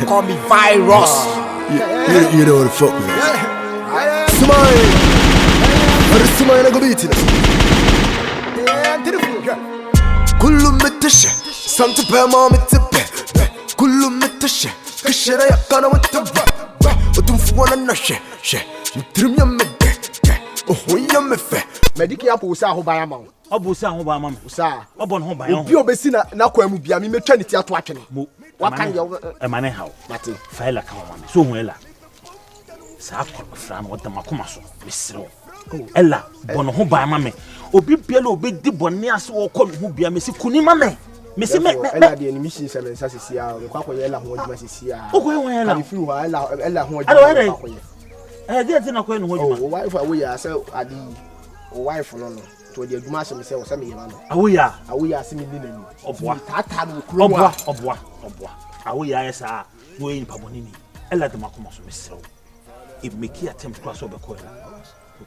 call me Virus. You know what the fuck, man. Smile. Smile and go beat it. Kullu mitashi, something per mom it's a bed. Kullu mitashi, kashira yakana with the ba. Otum fuwana na she. Trim ya mede. Oh ya mefe. Mediki apo usa ho ban ama. Obusa ho ban ama. Usa. Obon ho ban. Obi obesi na kwa mu bia me metwa ne ti ato atwene. Waka ye emane hawo. Mate. Faila ka mama. So hu ela. Sa akọ fra na wada makoma so. Mesiro. Ella bono ho ban ama me. Obi biela obi di bonni ase wo kọ hu bia me si kuni ma me. Me si me ella de ni mission se me nsa sisia o kwa koye ella ho adwuma sisia. O koye ella. Ani firu ha ella ho adwuma kwa koye. Dey tin na koye no ho adwuma. O wife awo ya se adi o wife no no. To the adwuma se me se o se me yema no. Awo ya se me ni nani. Oboa. Tata no kuro wa. Oboa. Awo ya esa no yin pa boni ni. Ella de makoma so mesiro. If make attempt cross over koye.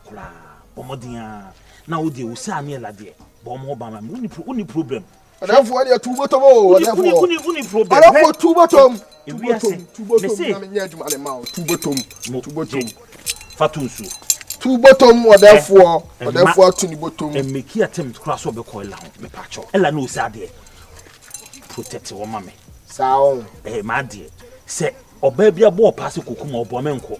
Kula. Omodia. Na wo de wo sa na ella de. Bo mo ba ma uni problem. Therefore, they are two bottom. Uni problem. I don't two bottom. Two bottom. Two bottom. Fatunsu. Two bottom, or therefore, two bottom. And make attempt to cross over coil. Me patcho. Ella no sad there. Protect your mammy. Sound. My dear. Say, or baby a ball pass a cuckoo or bomenco.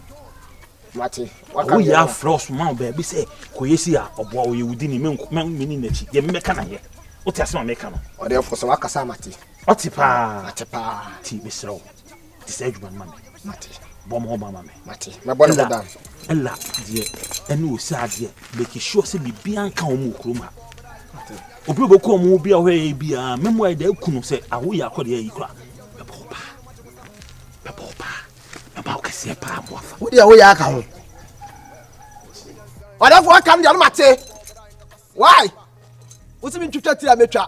Mati. What you have frost, my baby say, Coyesia or boy you didn't mean that you mechanic here. What has not make or therefore so akasamati. Otipa T Mr. This edge man mammy. Mati. Bomb home mammy. Mati. My body down. Ella dear and no sad dear, make sure say be bianca or mukruma. Obroko mu be away be a memoir de kunu say awo call ye ikra. Pepopa. About ka se pa mo. What dia wo ya ka ho? Or therefore come dia no mate. Why? What's been to tell me? Can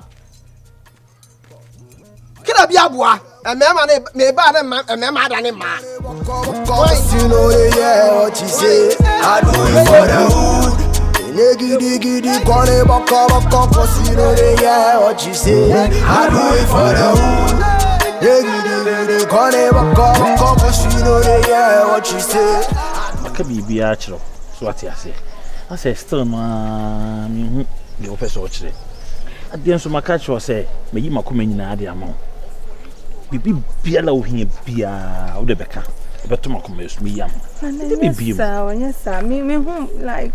I be a boy? A man may buy a man, than a man. You know, yeah, what you say. I do it for the hood. Niggy, corner, cause you know, yeah, what you say. I do it for the hood. Niggy, corner, cause you know, yeah, what you say. I can be actual. So what I say. I say, still, man. The officer watch it. At the end of my catch was say, may you come in the amount. Be below him, be a the becker. But to my commerce, me young. Yes, sir. Me like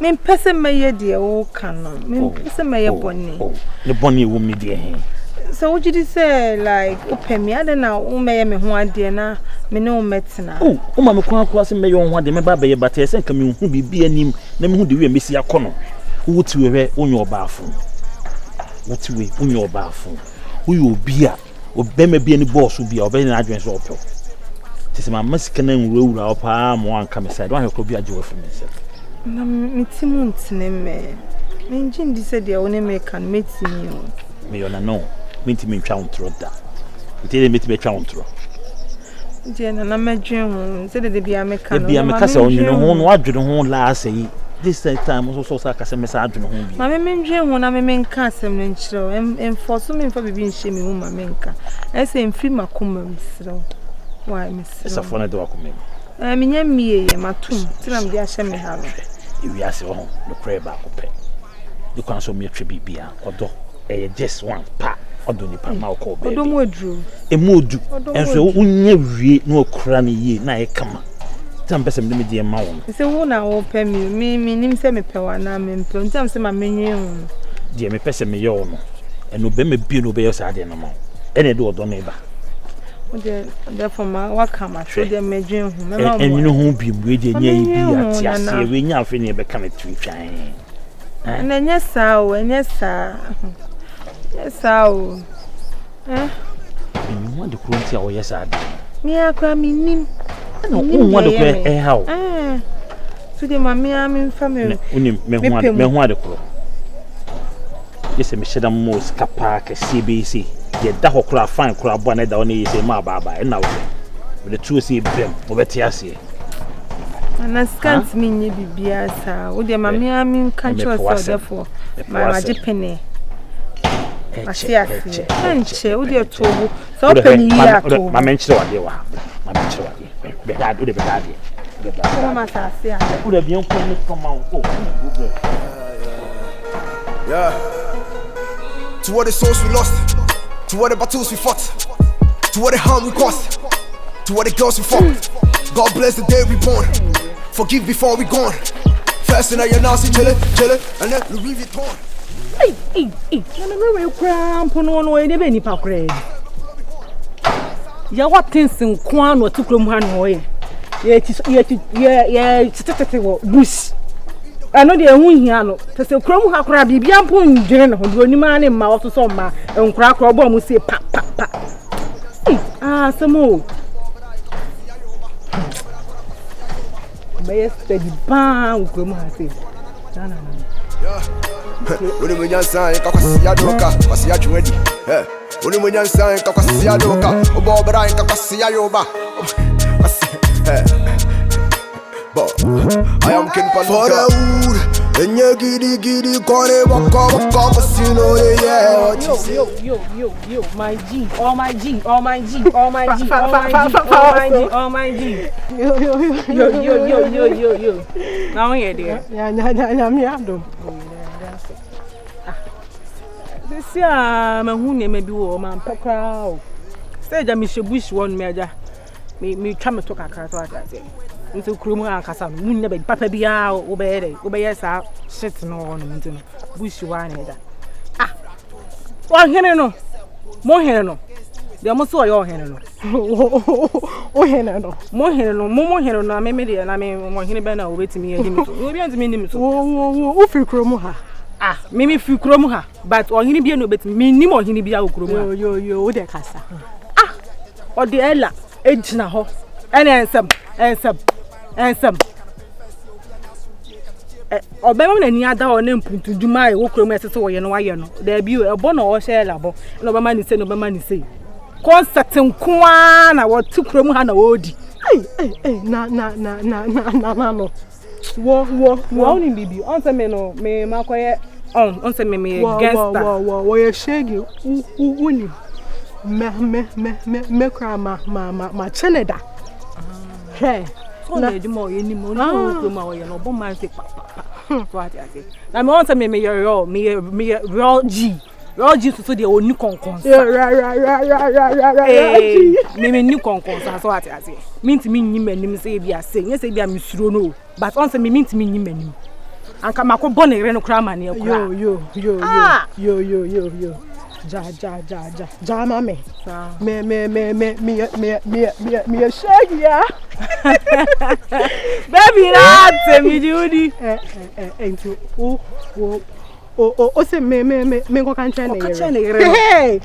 me person may dear old canon. Me person may a bonny. The bonny woman, dear. So what did you say? Like, open me, I don't know, may me one dear now, me no metina. Oh, Mamma cross and may on one, the member, but I send come who be a name, name who do we miss your corner. Who to wear on your bathroom? What to wear on your bathroom? Who you be at? Or be any boss will be a very address or pill. Tis my Mexican rule of palm one come aside. One could be a joy for myself. Me Timon's name, me Jim said the only make and meet you. Me on a no, mean to me chown through that. It didn't meet me chown through. Dear, and I'm a dream, said the be a mechanic. Be a mechanic on your own, what you don't last say. This time was also a message on home. My men dream when I'm a man castle and show and for some for being shaming woman menka. I say in free my cum so. Why, Miss? It's a funny document. I mean, me, my tomb, till I'm the Asham have. If you ask your home, the prayer back up. You can show me a tribute beer or dog, just one pack or do the palm call. Don't more drew a mood, and so we no cranny ye, na come. Some person limit the amount. It's a one hour pay me, name semi power, and I'm in terms of my menu. Dear me, person me yon, and obey me be no bears at the amount. Any door don't neighbor. Therefore, my work come at the major, and you know whom be waiting near you, we now finish becoming tree shine. And then, yes, sir, and yes, sir. Yes, sir. Eh? You want the cruelty or yes, I do. Me, I cry me. No, what a how? To the mammy, I'm in family. Me want to crow. Yes, I'm sure I'm most capac, CBC. Yet that whole crowd fine crowd bonnet down is a ma baba, and now with the two see them over Tiasi. And I can't mean you be sir. Would your mammy, I mean, can't you therefore, my magic penny? I see, and she would your two So penny ya to. Ma menchire wade wa. Ma menchire wade. Be dad, o de be dad. Mama sase a. O de bien ko ni koma o. Yeah. To all the souls we lost, to all the battles we fought, to all the harm we caused, to all the girls we fucked. God bless the day we born. Forgive before we gone. First in your nasty chill it, and then Louis Vuitton. Hey, no cramp no any penny packred. Ya what things in Kwan or took them hand away. Yeah, bush. I know they won't hear no. To say, Crom ha crab, be ampun, Jen, who do man in mouth to some man, and crack or bomb will say, pa. Ah, some more. May I steady bang, Crom has it. Uni mwenye sign kakwasia doka kwasia chwedi uni mwenye sign kakwasia doka obo bra kakwasia yoba I am king for the wood and you giddy kore waka casino yeah Yo my G all my G yo now here dear Yeah, me ado. this year my hune maybe wo man pekra stage me shebush one meja me twa me to kakra to ate nti krumu ankasa mu nya be papa bia wo be yesa shit no no nti no bush one da wa hene no mo hene no de mo so yo hene no O hene no. mo hene no me de na me mo hene be na wo betimi ya dimi so obi antimi ndim so O fi kromu ha. me fi kromu ha but o hene bia no betimi me nim o hene bia wo kromu ha Yo o de kasa. o de ela ejina ho ene ensem obema na ni ada o na mpuntu duma e wo kromu esese wo ye no waye no da bi e bo na o she labo na obema ni se concert nkoa na wo ti kromu ha na wo di Na no. Wo ni bibi on se me no me makoye on se me gangster wo ye shege uni me kra ma cheneda he na di mo ye ni mo no kromu ma wo ye no bo man se pa so ati na me on se me real G so de oni konkon me ni konkon so ati minti mi nyi manim se bia se nye se bia misuro no but on se me minti mi nyi manim anka makọ ne re no kra ma ne kra yo ja mame me shaggy ya baby na temi judi ento o se me go kan train here hey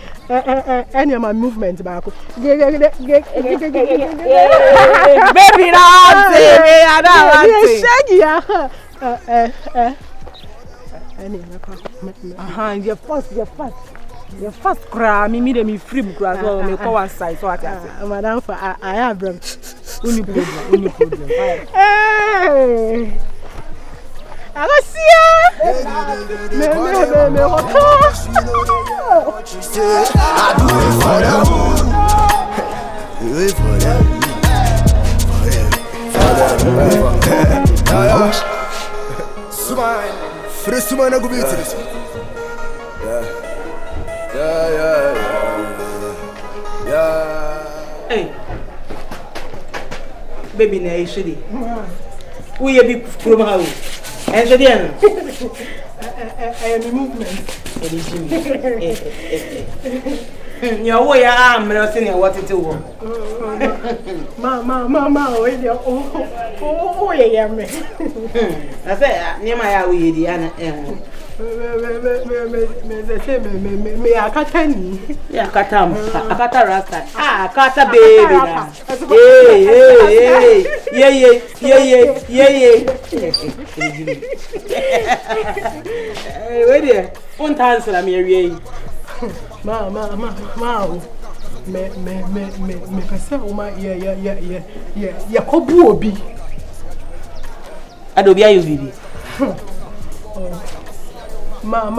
any my movement back baby na temi ada me shaggy ya any your first cry me de me free cry so me go one side so ati madam for I have problem hey I go see me I do it for the na go be this. Yeah. Hey. Baby na ishidi. Who you be from how? And so then I am movement. Your way arm nothing what it do. Mama, oh yeah me. I say near my we the ana me akatani ya katam akata rasta akata baby na yeah wait there on answer na me wie ma me pese o ma ya kobu obi adobi ayo bibi ma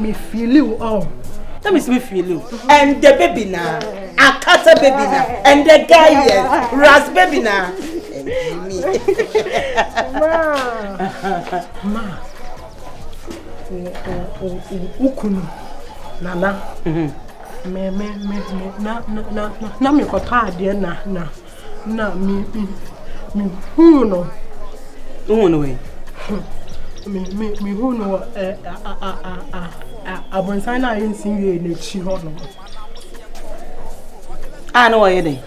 me feel you That makes me feel you. And the baby now, a cutter baby now, and the guy yes, Ras baby now. And me. Ma. Ukunu. Nana. Me na me kota ade na me hu no. Who no way. Me hu no abonsan na yin sin we na chi ho no. Ah no way dey.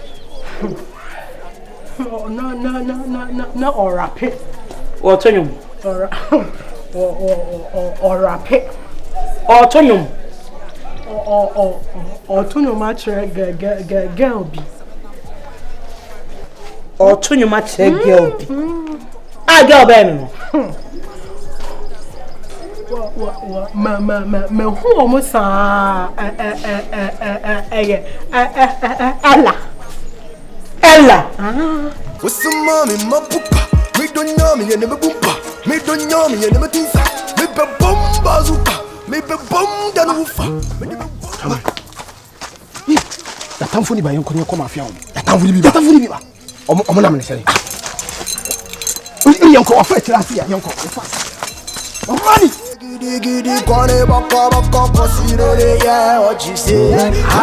Na orape. O tonyum. Orape. O tonyum. Tonyum ma chere girl bi. O tonyum ma chere girl bi. Ah girl be no. Ma hu o mo sa Ella. What's the mommy, my poopa? Me don't know me, and never boopa. Me don't know me, and never tinsa. Me be bomba zupa. Me be bomba nufa. Ya tamfuni ba yenko ne ko mafia o. Ya tamfuni bi ba. Omo na me sele. Yenko ofa tirasi ya yenko ofa. Omani. Gidi kone baka consider yeah what you say. I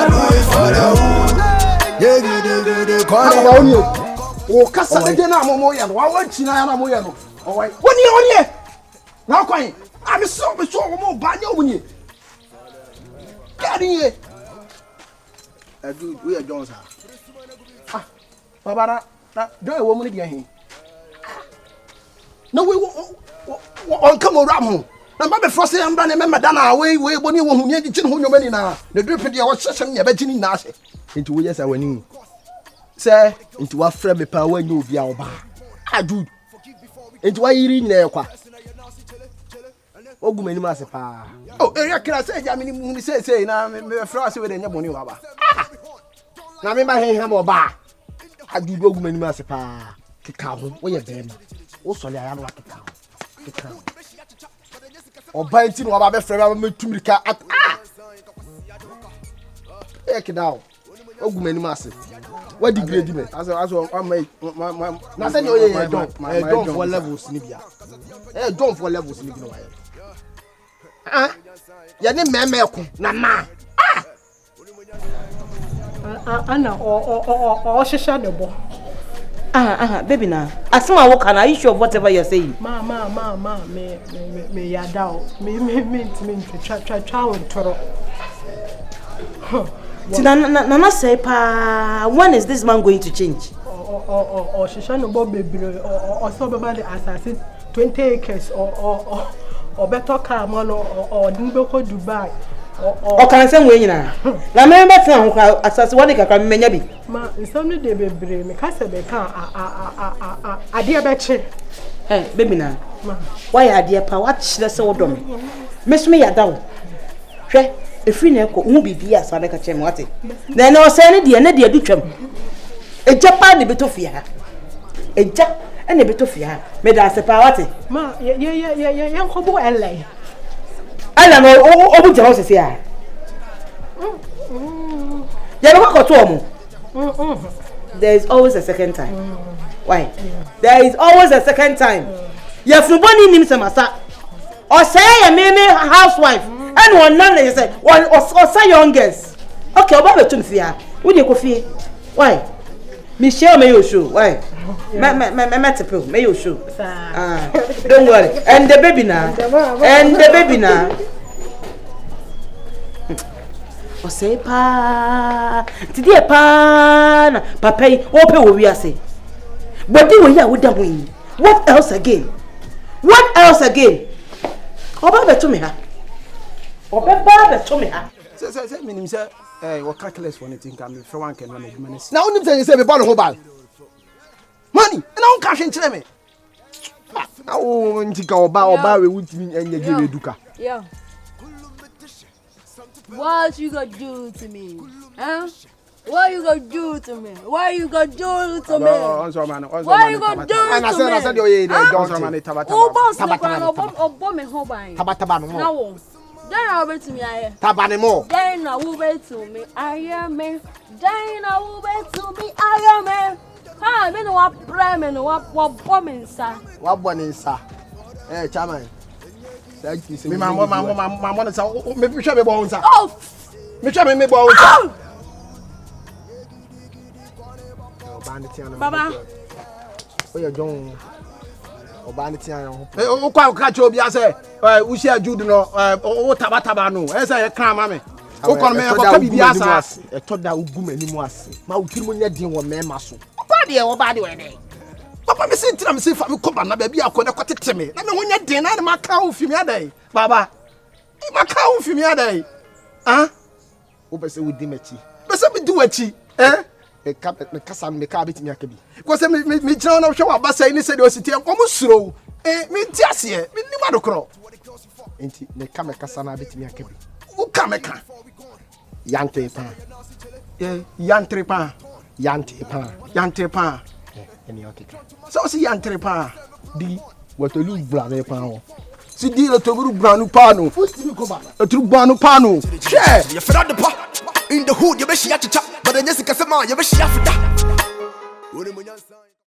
do it for the hood. Gidi kone o kasa de na momo ya no wa china ya na mo ya no. Owai. Oni na kwan. Abi so mo ba nya omunye. Kadi ye. Dude, we are Jones. Ah, Babara, don't woman again. No, we on come around. Na ba be frose am ba na member dana we boni wo hunya gi chin hunyo mani na na drip dia wo hyehye nya ba gini na ase enti wo yes awani say enti wa frɛ me pa wa nya obi a wo ba adu enti wa yiri nyina ekwa ogumani ma se pa oh area kra say ja mini mu ni say na me frɛ ase we de nya boni wa ba na me ba he ha mo ba adu ogumani ma se pa keka ho wo ye be ma wo sɔle aya no wa keka Oba enti no aba be frɛ ba metumrika at ek down ogumani ma se what degrade me as na say no ye don for levels ni bia don for levels ni bi no wa ye ne meme ko na ma ana o hwehwɛ de bo baby now. Asma what can I issue of whatever you're saying? Ma me yada me try with toro. Nana say pa when is this man going to change? She shall no baby or so about the assassin 20 acres or better car man or didn't go Dubai. O kan say we nyina na me betre ho kwa asase woni kakra me nya bi ma nsam de bebre me ka se be kan ade be che baby na why ade pa wa chire se wodo me so me yada wo hwe efri na ekọ hu bibi asa be ka che me wate na na o se ne de du twam eja pa ne betofia ha eja ene betofia ha me da se pa wate ma ye nkobo ele ala no obu je hose sia ya no ko to omo there is always a second time why there is always a second time ya funboni nim semasa o say ya me housewife and one nan dey say o say youngest okay oba betum fia wo dey ko fie why me share me your show why me tepel me your show don't worry and the baby now o say pa tidi e pa na papa yi wo pe wo wi ase body wo ya wo da ho yi what else again oba betum ha say minim say we calculate for anything can be for one can manage money now onim say be ball ho bal money na on cash nchire me na o ntika oba we wutimi enye gere duka yeah. What you gonna do to me? Huh? What you gonna do to me? What you gonna do to me? What you gonna do to me? I said oh yeah don't man oh boss me home by. Taba no. Then I'll be to me, I Tabanemo. Then I will be to me, I am me. Then I will be to me, I am me. I mean, what prime and what bombing, sir. What one is, sir? Eh, Chairman. Thank you, sir. My mother, maybe shall be born, sir. Oh, me shall be born. Baba. Oh, you're John. O kwa catch obi ase we share jude no o taba no e say e kan ma me o kon me ko ka bibia sa e to da ugu manimu ase ma o kiri mo nya din wo me ma so ba de we ne papa me sin tira me sin fa me ko ba na ba bia ko ne ko tete me na me ho nya din na ma ka o fimi adai baba ma ka o fimi adai ah o be se wo di machi be se me di wachi me kasa me ka betimi akabi ko se me jira na hwe wa basa ni se de ositi en komo suro me ti ase me ni ma dokro enti me ka me kasa na betimi akabi u ka me ka yante pa yantre pa eni okeka so si yantre pa di watolu bra me pa ho si di le toburu bra nu pa no fustimi ko ba etru bra nu pa no share You fed up the pot in the hood, you be she at the top, but then Jessica Sama, you be she after that.